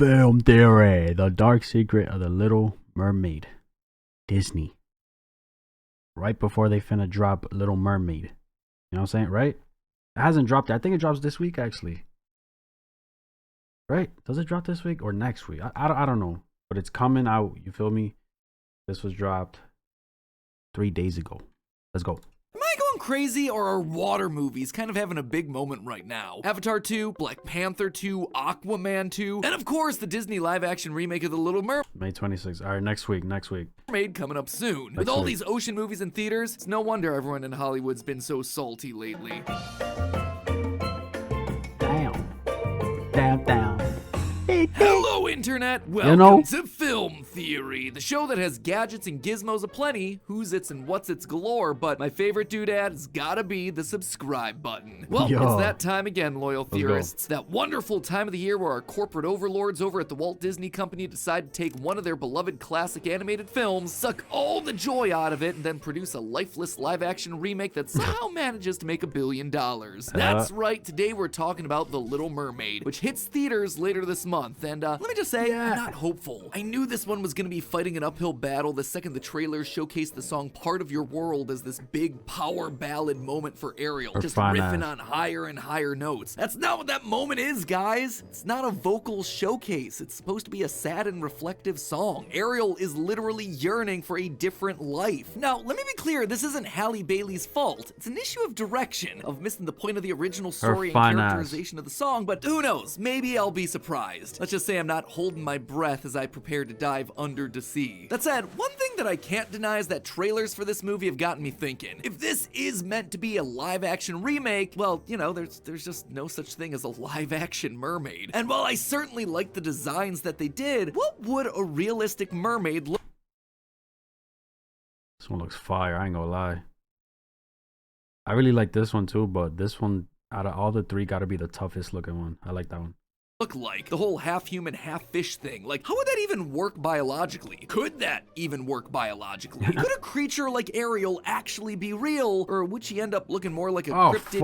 Film theory. The dark secret of the Little Mermaid. Disney. Right before they finna drop Little Mermaid. You know what I'm saying? Right? It hasn't dropped yet. I think it drops this week, actually. Right? Does it drop this week or next week? I don't know. But it's coming out. You feel me? This was dropped 3 days ago. Let's go. Am I going crazy, or are water movies kind of having a big moment right now? Avatar 2, Black Panther 2, Aquaman 2, and of course the Disney live-action remake of The Little Mermaid. May 26th. All right, next week. Coming up soon. With all these ocean movies in theaters, it's no wonder everyone in Hollywood's been so salty lately. Down. Hello, Internet! Welcome to Film Theory, the show that has gadgets and gizmos aplenty, who's its and what's its galore, but my favorite doodad has gotta be the subscribe button. Well, it's that time again, loyal theorists. That wonderful time of the year where our corporate overlords over at the Walt Disney Company decide to take one of their beloved classic animated films, suck all the joy out of it, and then produce a lifeless live-action remake that somehow manages to make $1 billion. That's right, today we're talking about The Little Mermaid, which hits theaters later this month. And let me just say, I'm not hopeful. I knew this one was going to be fighting an uphill battle the second the trailers showcased the song Part of Your World as this big power ballad moment for Ariel, just riffing on higher and higher notes. That's not what that moment is, guys. It's not a vocal showcase. It's supposed to be a sad and reflective song. Ariel is literally yearning for a different life. Now, let me be clear, this isn't Halle Bailey's fault. It's an issue of direction, of missing the point of the original story and characterization of the song, but who knows? Maybe I'll be surprised. Let's just say I'm not holding my breath as I prepare to dive under to sea. That said, one thing that I can't deny is that trailers for this movie have gotten me thinking. If this is meant to be a live-action remake, well, you know, there's just no such thing as a live-action mermaid. And while I certainly like the designs that they did, what would a realistic mermaid look? This one looks fire, I ain't gonna lie. I really like this one too, but this one, out of all the three, gotta be the toughest looking one. I like that one. Look like the whole half human, half fish thing. Like, how would that even work biologically? Could that even work biologically? Could a creature like Ariel actually be real, or would she end up looking more like a cryptid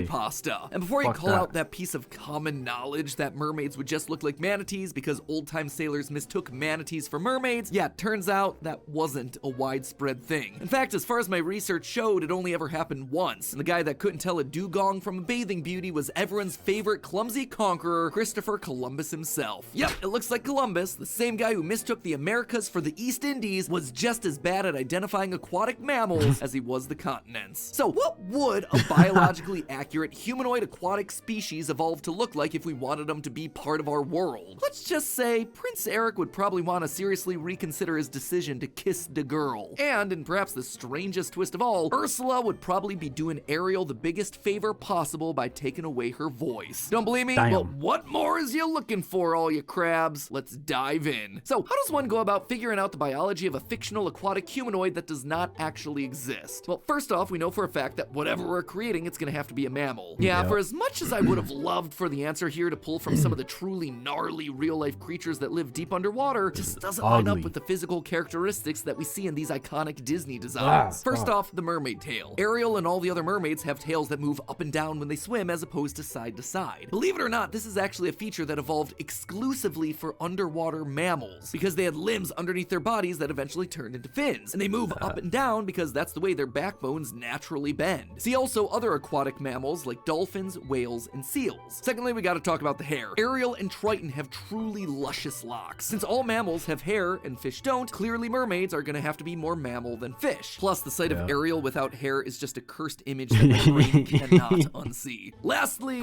creepypasta? And before you call out that piece of common knowledge that mermaids would just look like manatees because old-time sailors mistook manatees for mermaids, yeah, turns out that wasn't a widespread thing. In fact, as far as my research showed, it only ever happened once. And the guy that couldn't tell a dugong from a bathing beauty was everyone's favorite clumsy conqueror, Christopher Columbus himself. Yep, it looks like Columbus, the same guy who mistook the Americas for the East Indies, was just as bad at identifying aquatic mammals as he was the continents. So what would a biologically accurate humanoid aquatic species evolve to look like if we wanted them to be part of our world? Let's just say Prince Eric would probably want to seriously reconsider his decision to kiss the girl. And in perhaps the strangest twist of all, Ursula would probably be doing Ariel the biggest favor possible by taking away her voice. Don't believe me? Well, what more is you looking for, all you crabs? Let's dive in. So, how does one go about figuring out the biology of a fictional aquatic humanoid that does not actually exist? Well, first off, we know for a fact that whatever we're creating, it's gonna have to be a mammal. Yeah, for as much as I would have loved for the answer here to pull from some of the truly gnarly real-life creatures that live deep underwater, it just doesn't line up with the physical characteristics that we see in these iconic Disney designs. First off, the mermaid tail. Ariel and all the other mermaids have tails that move up and down when they swim as opposed to side to side. Believe it or not, this is actually a feature that evolved exclusively for underwater mammals because they had limbs underneath their bodies that eventually turned into fins, and they move up and down because that's the way their backbones naturally bend. See also other aquatic mammals like dolphins, whales, and seals. Secondly, we gotta talk about the hair. Ariel and Triton have truly luscious locks. Since all mammals have hair and fish don't, clearly mermaids are gonna have to be more mammal than fish. Plus, the sight of Ariel without hair is just a cursed image that my brain cannot unsee. Lastly,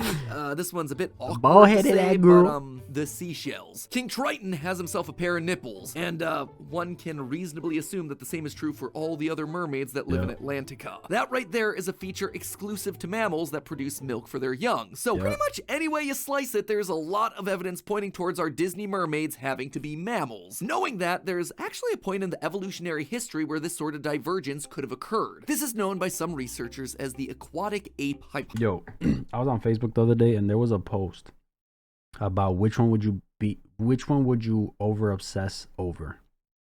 this one's a bit awkward to say, but the seashells. King Triton has himself a pair of nipples, and one can reasonably assume that the same is true for all the other mermaids that live in Atlantica. That right there is a feature exclusive to mammals that produce milk for their young. So pretty much any way you slice it, there's a lot of evidence pointing towards our Disney mermaids having to be mammals. Knowing that, there's actually a point in the evolutionary history where this sort of divergence could have occurred. This is known by some researchers as the aquatic ape hypothesis. Yo, I was on Facebook the other day and there was a post about which one would you over obsess over,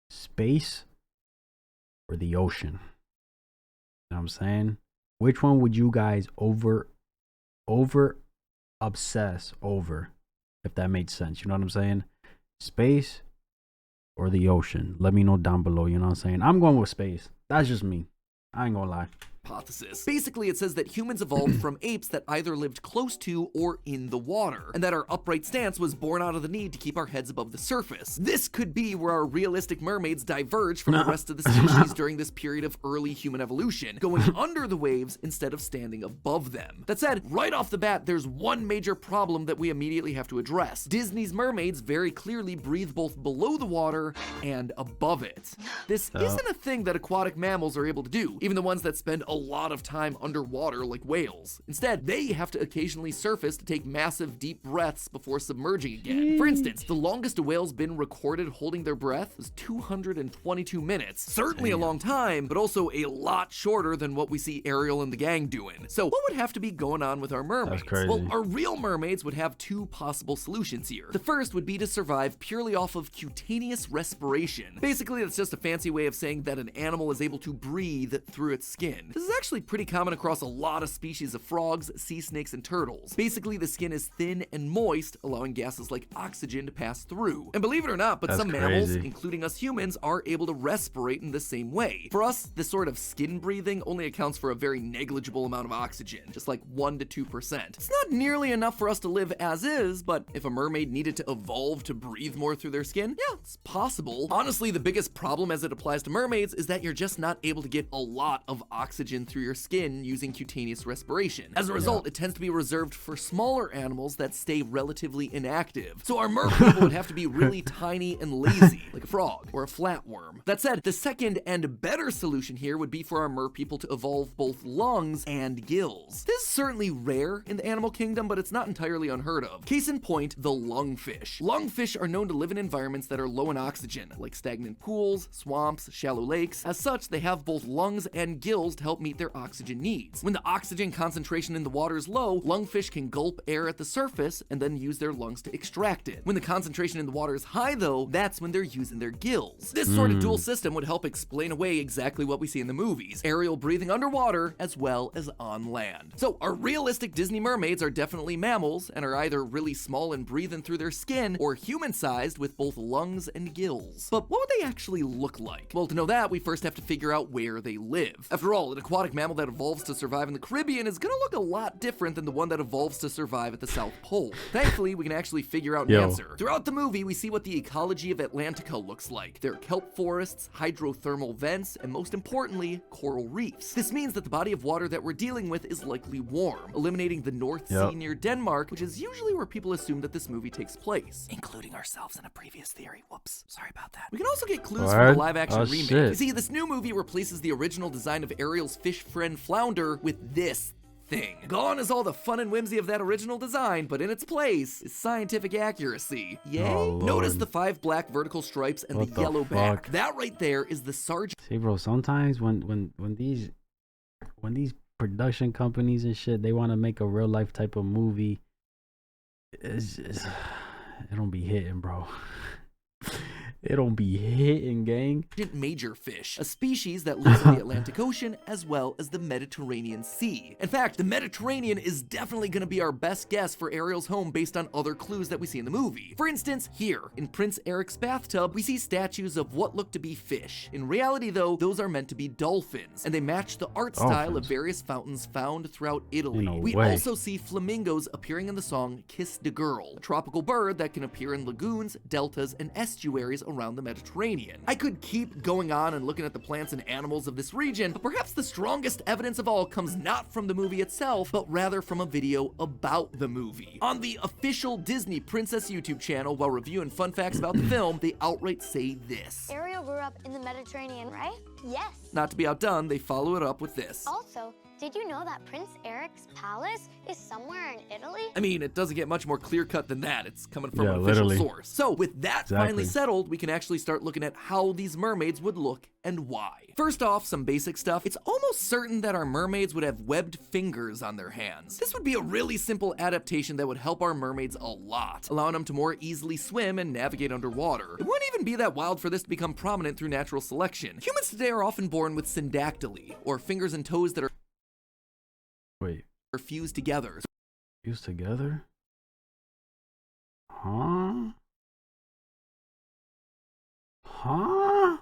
space or the ocean? You know what I'm saying? Which one would you guys over obsess over, if that made sense? You know what I'm saying? Space or the ocean? Let me know down below. You know what I'm saying? I'm going with space. That's just me. I ain't gonna lie. Hypothesis. Basically, it says that humans evolved from apes that either lived close to or in the water, and that our upright stance was born out of the need to keep our heads above the surface. This could be where our realistic mermaids diverge from the rest of the species during this period of early human evolution, going under the waves instead of standing above them. That said, right off the bat, there's one major problem that we immediately have to address. Disney's mermaids very clearly breathe both below the water and above it. This isn't a thing that aquatic mammals are able to do, even the ones that spend a lot of time underwater like whales. Instead, they have to occasionally surface to take massive deep breaths before submerging again. For instance, the longest a whale's been recorded holding their breath is 222 minutes. Certainly a long time, but also a lot shorter than what we see Ariel and the gang doing. So what would have to be going on with our mermaids? That's crazy. Well, our real mermaids would have two possible solutions here. The first would be to survive purely off of cutaneous respiration. Basically, that's just a fancy way of saying that an animal is able to breathe through its skin. This is actually pretty common across a lot of species of frogs, sea snakes, and turtles. Basically, the skin is thin and moist, allowing gases like oxygen to pass through. And believe it or not, but some mammals, including us humans, are able to respirate in the same way. For us, this sort of skin breathing only accounts for a very negligible amount of oxygen, just like 1 to 2%. It's not nearly enough for us to live as is, but if a mermaid needed to evolve to breathe more through their skin, yeah, it's possible. Honestly, the biggest problem as it applies to mermaids is that you're just not able to get a lot of oxygen through your skin using cutaneous respiration. As a result, it tends to be reserved for smaller animals that stay relatively inactive. So our mer people would have to be really tiny and lazy, like a frog or a flatworm. That said, the second and better solution here would be for our mer people to evolve both lungs and gills. This is certainly rare in the animal kingdom, but it's not entirely unheard of. Case in point, the lungfish. Lungfish are known to live in environments that are low in oxygen, like stagnant pools, swamps, shallow lakes. As such, they have both lungs and gills to help meet their oxygen needs. When the oxygen concentration in the water is low, lungfish can gulp air at the surface and then use their lungs to extract it. When the concentration in the water is high though, that's when they're using their gills. This sort of dual system would help explain away exactly what we see in the movies. Ariel breathing underwater as well as on land. So our realistic Disney mermaids are definitely mammals and are either really small and breathing through their skin or human-sized with both lungs and gills. But what would they actually look like? Well, to know that, we first have to figure out where they live. After all, an aquatic mammal that evolves to survive in the Caribbean is gonna look a lot different than the one that evolves to survive at the South Pole. Thankfully, we can actually figure out an answer. Throughout the movie, we see what the ecology of Atlantica looks like. There are kelp forests, hydrothermal vents, and most importantly, coral reefs. This means that the body of water that we're dealing with is likely warm, eliminating the North Sea near Denmark, which is usually where people assume that this movie takes place, including ourselves in a previous theory. Whoops, sorry about that. We can also get clues from the live-action remake. You see, this new movie replaces the original design of Ariel's fish friend Flounder with this thing. Gone is all the fun and whimsy of that original design, but in its place is scientific accuracy. Yay? Notice the 5 black vertical stripes and the yellow back. That right there is the sergeant. See, bro, sometimes when these production companies and shit, they want to make a real life type of movie, it don't be hitting, bro. It don't be hitting, gang. Major fish, a species that lives in the Atlantic Ocean as well as the Mediterranean Sea. In fact, the Mediterranean is definitely going to be our best guess for Ariel's home based on other clues that we see in the movie. For instance, here, in Prince Eric's bathtub, we see statues of what look to be fish. In reality, though, those are meant to be dolphins, and they match the art style of various fountains found throughout Italy. We also see flamingos appearing in the song Kiss the Girl, a tropical bird that can appear in lagoons, deltas, and estuaries around the Mediterranean. I could keep going on and looking at the plants and animals of this region, but perhaps the strongest evidence of all comes not from the movie itself, but rather from a video about the movie. On the official Disney Princess YouTube channel, while reviewing fun facts about the film, they outright say this. Ariel grew up in the Mediterranean, right? Yes. Not to be outdone, they follow it up with this. Also, did you know that Prince Eric's palace is somewhere in Italy? I mean, it doesn't get much more clear-cut than that. It's coming from an official source. So with that finally settled, we can actually start looking at how these mermaids would look and why. First off, some basic stuff. It's almost certain that our mermaids would have webbed fingers on their hands. This would be a really simple adaptation that would help our mermaids a lot, allowing them to more easily swim and navigate underwater. It wouldn't even be that wild for this to become prominent through natural selection. Humans today are often born with syndactyly, or fingers and toes that are fused together. Fused together? Huh? Huh?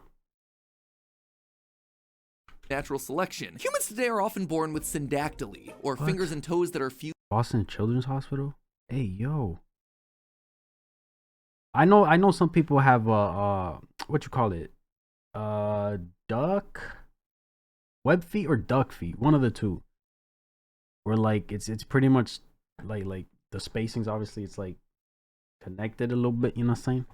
Natural selection. Humans today are often born with syndactyly, or What? fingers and toes that are fused Boston Children's Hospital? Hey, yo. I know some people have what you call it? Duck web feet or duck feet, one of the two. Where like it's pretty much like the spacings, obviously it's like connected a little bit, you know what I'm saying?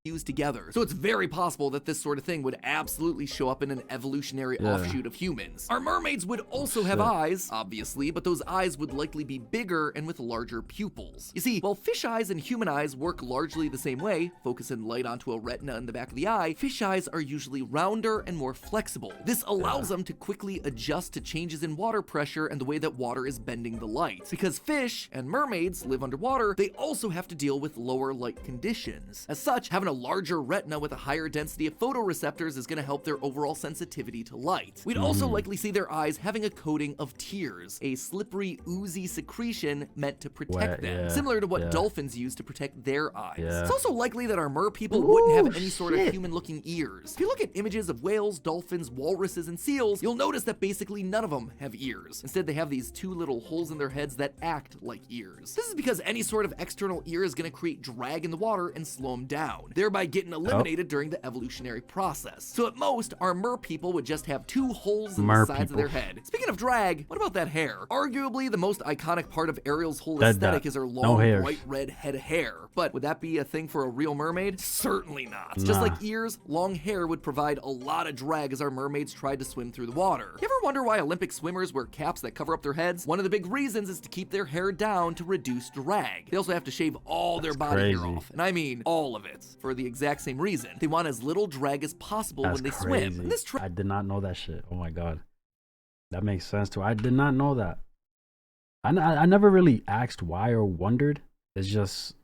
fused together. So it's very possible that this sort of thing would absolutely show up in an evolutionary offshoot of humans. Our mermaids would also have eyes, obviously, but those eyes would likely be bigger and with larger pupils. You see, while fish eyes and human eyes work largely the same way, focusing light onto a retina in the back of the eye, fish eyes are usually rounder and more flexible. This allows them to quickly adjust to changes in water pressure and the way that water is bending the light. Because fish and mermaids live underwater, they also have to deal with lower light conditions. As such, having a larger retina with a higher density of photoreceptors is going to help their overall sensitivity to light. We'd also likely see their eyes having a coating of tears, a slippery, oozy secretion meant to protect them, similar to what dolphins use to protect their eyes. It's also likely that our mer people wouldn't have any sort of human-looking ears. If you look at images of whales, dolphins, walruses, and seals, you'll notice that basically none of them have ears. Instead, they have these two little holes in their heads that act like ears. This is because any sort of external ear is going to create drag in the water and slow them down, thereby getting eliminated during the evolutionary process. So at most, our mer people would just have two holes in the sides of their head. Speaking of drag, what about that hair? Arguably, the most iconic part of Ariel's whole aesthetic is her long, bright red head of hair. But would that be a thing for a real mermaid? Certainly not. Just like ears, long hair would provide a lot of drag as our mermaids tried to swim through the water. You ever wonder why Olympic swimmers wear caps that cover up their heads? One of the big reasons is to keep their hair down to reduce drag. They also have to shave all their body hair off, and I mean all of it, for the exact same reason. They want as little drag as possible when they swim. And this I did not know that shit. Oh my god. That makes sense too. I did not know that. I never really asked why or wondered. It's just,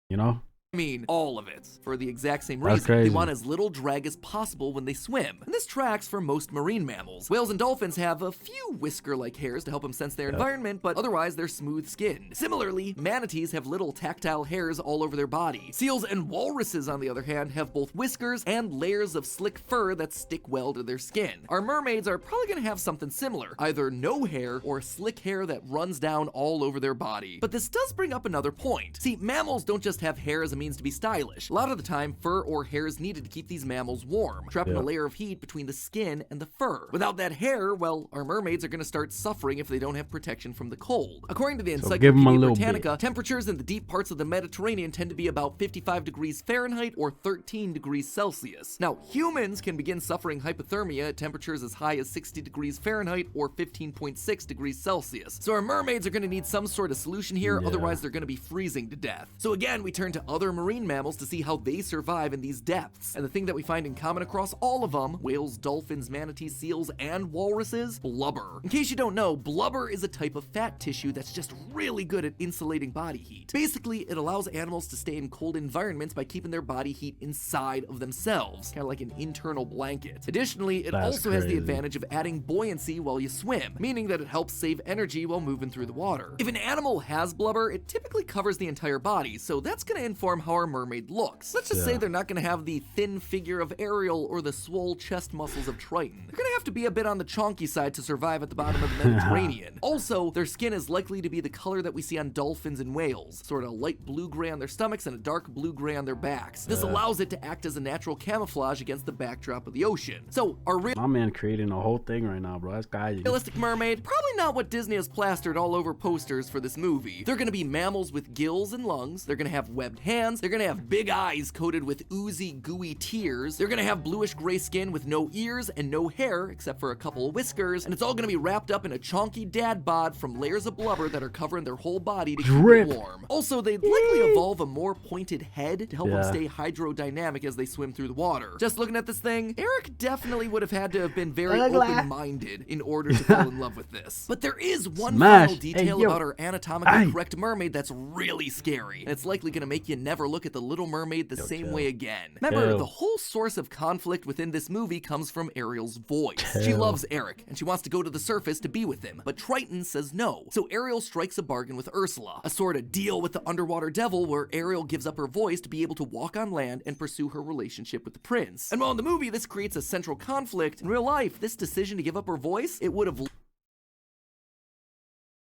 you know? I mean, all of it. For the exact same reason, they want as little drag as possible when they swim. And this tracks for most marine mammals. Whales and dolphins have a few whisker-like hairs to help them sense their environment, but otherwise they're smooth-skinned. Similarly, manatees have little tactile hairs all over their body. Seals and walruses, on the other hand, have both whiskers and layers of slick fur that stick well to their skin. Our mermaids are probably gonna have something similar, either no hair or slick hair that runs down all over their body. But this does bring up another point. See, mammals don't just have hair as a means to be stylish. A lot of the time, fur or hair is needed to keep these mammals warm, trapping a layer of heat between the skin and the fur. Without that hair, well, our mermaids are going to start suffering if they don't have protection from the cold. According to the Encyclopedia Britannica, temperatures in the deep parts of the Mediterranean tend to be about 55 degrees Fahrenheit or 13 degrees Celsius. Now, humans can begin suffering hypothermia at temperatures as high as 60 degrees Fahrenheit or 15.6 degrees Celsius. So our mermaids are going to need some sort of solution here, otherwise they're going to be freezing to death. So again, we turn to other marine mammals to see how they survive in these depths. And the thing that we find in common across all of them, whales, dolphins, manatees, seals, and walruses, blubber. In case you don't know, blubber is a type of fat tissue that's just really good at insulating body heat. Basically, it allows animals to stay in cold environments by keeping their body heat inside of themselves, kind of like an internal blanket. Additionally, it also has the advantage of adding buoyancy while you swim, meaning that it helps save energy while moving through the water. If an animal has blubber, it typically covers the entire body, so that's going to inform how our mermaid looks. Let's just say they're not going to have the thin figure of Ariel or the swole chest muscles of Triton. They're going to have to be a bit on the chonky side to survive at the bottom of the Mediterranean. Also, their skin is likely to be the color that we see on dolphins and whales, sort of light blue-gray on their stomachs and a dark blue-gray on their backs. This allows it to act as a natural camouflage against the backdrop of the ocean. So, my man creating a whole thing right now, bro. That's crazy. Realistic mermaid, probably not what Disney has plastered all over posters for this movie. They're going to be mammals with gills and lungs. They're going to have webbed hands. They're going to have big eyes coated with oozy, gooey tears. They're gonna have bluish gray skin with no ears and no hair, except for a couple of whiskers, and it's all gonna be wrapped up in a chonky dad bod from layers of blubber that are covering their whole body to keep it warm. Also, they'd likely evolve a more pointed head to help them stay hydrodynamic as they swim through the water. Just looking at this thing, Eric definitely would have had to have been very open-minded in order to fall in love with this. But there is one final detail about our anatomically correct mermaid that's really scary, and it's likely gonna make you never never look at the Little Mermaid the same chill. way again. Remember, Chill. the whole source of conflict within this movie comes from Ariel's voice. She Chill. loves Eric, and she wants to go to the surface to be with him, but Triton says no. So Ariel strikes a bargain with Ursula, a sort of deal with the underwater devil where Ariel gives up her voice to be able to walk on land and pursue her relationship with the prince. And while in the movie this creates a central conflict, in real life, this decision to give up her voice, it would have...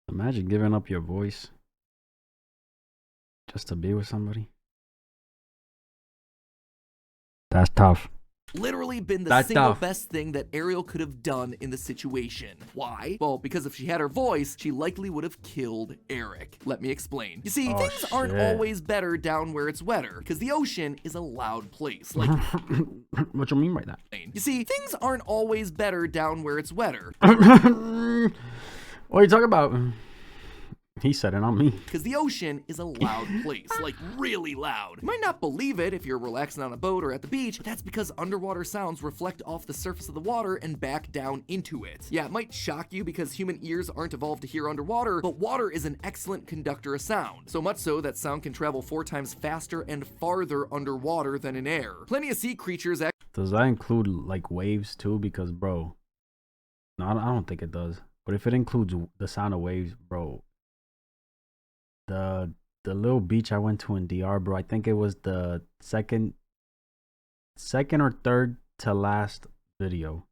Imagine giving up your voice just to be with somebody. That's tough. literally been the That's single tough. best thing that Ariel could have done in the situation. Why? Well, because if she had her voice, she likely would have killed Eric. Let me explain. You see, things aren't shit. always better down where it's wetter, because the ocean is a loud place. Like, What you mean by that? you see, things aren't always better down where it's wetter. What are you talking about? He said it, not me. Because the ocean is a loud place, like really loud. You might not believe it if you're relaxing on a boat or at the beach, but that's because underwater sounds reflect off the surface of the water and back down into it. Yeah, it might shock you because human ears aren't evolved to hear underwater, but water is an excellent conductor of sound. So much so that sound can travel 4 times faster and farther underwater than in air. Plenty of sea creatures Does that include like waves too? Because bro, no, I don't think it does. But if it includes the sound of waves, bro, the little beach I went to in DR, bro, I think it was the second or third to last video.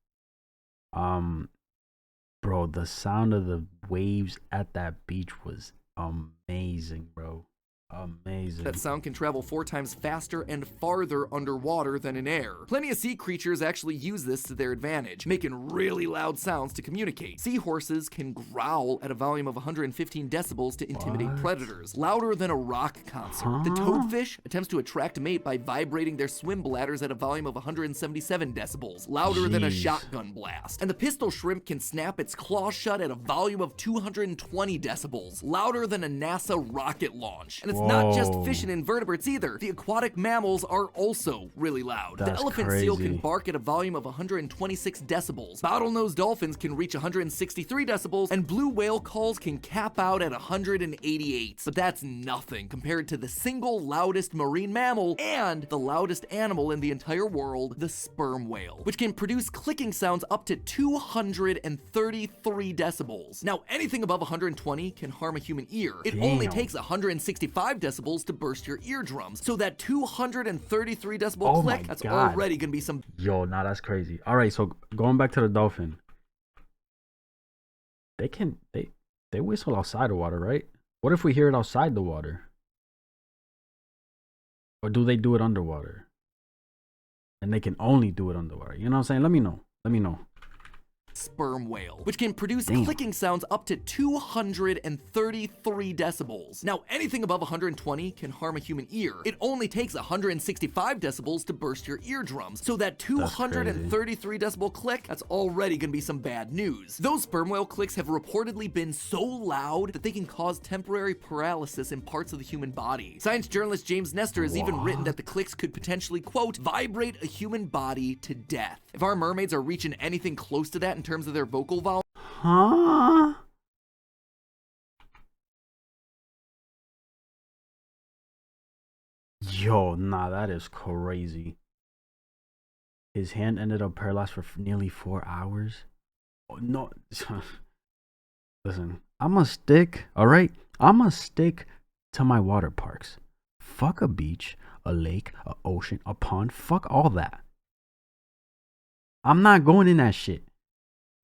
Bro, the sound of the waves at that beach was amazing, bro. Amazing. that sound can travel 4 times faster and farther underwater than in air. Plenty of sea creatures actually use this to their advantage, making really loud sounds to communicate. Seahorses can growl at a volume of 115 decibels to intimidate predators, louder than a rock concert. The toadfish attempts to attract a mate by vibrating their swim bladders at a volume of 177 decibels, louder than a shotgun blast. And the pistol shrimp can snap its claw shut at a volume of 220 decibels, louder than a NASA rocket launch. And it's not just fish and invertebrates either. The aquatic mammals are also really loud. The elephant seal can bark at a volume of 126 decibels. Bottlenose dolphins can reach 163 decibels, and blue whale calls can cap out at 188. But that's nothing compared to the single loudest marine mammal and the loudest animal in the entire world, the sperm whale, which can produce clicking sounds up to 233 decibels. Now, anything above 120 can harm a human ear. It only takes 165 decibels to burst your eardrums. So that 233 decibel click, that's already gonna be some... Yo, nah, that's crazy. All right, so going back to the dolphin. They whistle outside the water, right? What if we hear it outside the water? Or do they do it underwater? And they can only do it underwater. You know what I'm saying? Let me know. Sperm whale, which can produce clicking sounds up to 233 decibels. Now, anything above 120 can harm a human ear. It only takes 165 decibels to burst your eardrums. So that 233 decibel click, that's already gonna be some bad news. Those sperm whale clicks have reportedly been so loud that they can cause temporary paralysis in parts of the human body. Science journalist James Nestor has even written that the clicks could potentially, quote, vibrate a human body to death. If our mermaids are reaching anything close to that in terms of their vocal volume. Huh? Yo, nah, that is crazy. His hand ended up paralyzed for nearly 4 hours. Oh, no. Listen, I'm a stick, all right? I'm a stick to my water parks. Fuck a beach, a lake, a ocean, a pond. Fuck all that. I'm not going in that shit.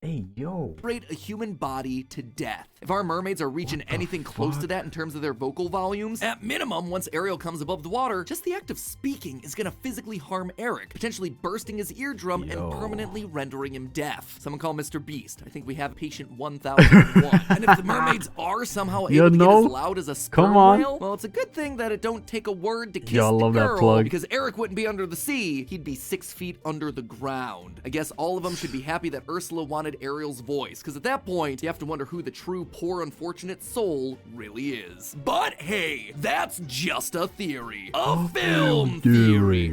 Hey, yo. Vibrate a human body to death. If our mermaids are reaching anything close to that in terms of their vocal volumes, at minimum, once Ariel comes above the water, just the act of speaking is gonna physically harm Eric, potentially bursting his eardrum and permanently rendering him deaf. Someone call Mr. Beast. I think we have patient 1001. And if the mermaids are somehow able to get as loud as a sperm whale, well, it's a good thing that it don't take a word to kiss the girl, because Eric wouldn't be under the sea. He'd be 6 feet under the ground. I guess all of them should be happy that Ursula wanted Ariel's voice, because at that point, you have to wonder who the true poor unfortunate soul really is. But hey, that's just a theory. A film theory.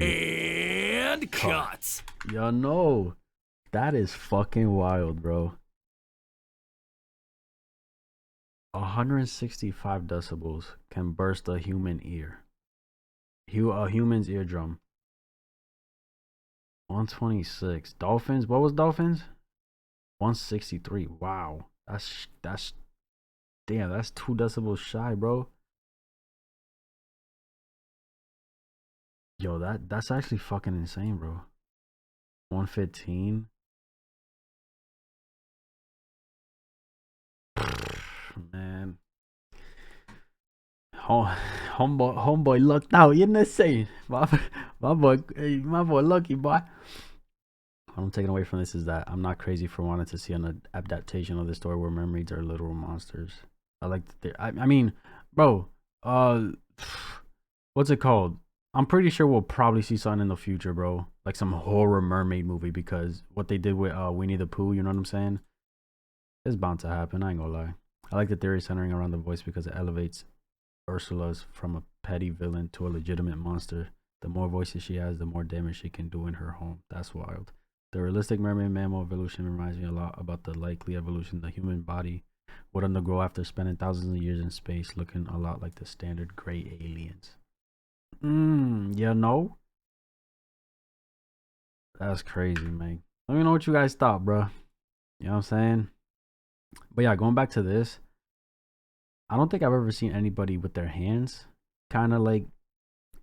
And cut. Yo, no. That is fucking wild, bro. 165 decibels can burst a human ear. A human's eardrum. 126. Dolphins. What was dolphins? 163. Wow. That's damn. That's 2 decibels shy, bro. Yo, that's actually fucking insane, bro. 115. Man. Homeboy lucked out. You know saying? My boy lucky boy. What I'm taking away from this is that I'm not crazy for wanting to see an adaptation of the story where mermaids are literal monsters. I like I mean, bro, what's it called? I'm pretty sure we'll probably see something in the future, bro. Like some horror mermaid movie, because what they did with Winnie the Pooh, you know what I'm saying? It's bound to happen. I ain't gonna lie. I like the theory centering around the voice because it elevates Ursula's from a petty villain to a legitimate monster. The more voices she has, the more damage she can do in her home. That's wild. The realistic mermaid mammal evolution reminds me a lot about the likely evolution the human body would undergo after spending thousands of years in space, looking a lot like the standard gray aliens. You know? That's crazy, man. Let me know what you guys thought, bro. You know what I'm saying? But yeah, going back to this, I don't think I've ever seen anybody with their hands kind of like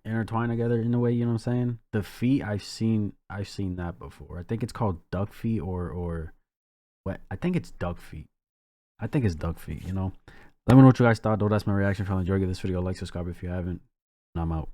intertwined together in a way, you know what I'm saying? The feet, I've seen that before. I think it's called duck feet or what? I think it's duck feet. I think it's duck feet, you know? Let me know what you guys thought, though. That's my reaction. If you enjoyed this video, like, subscribe if you haven't. And I'm out.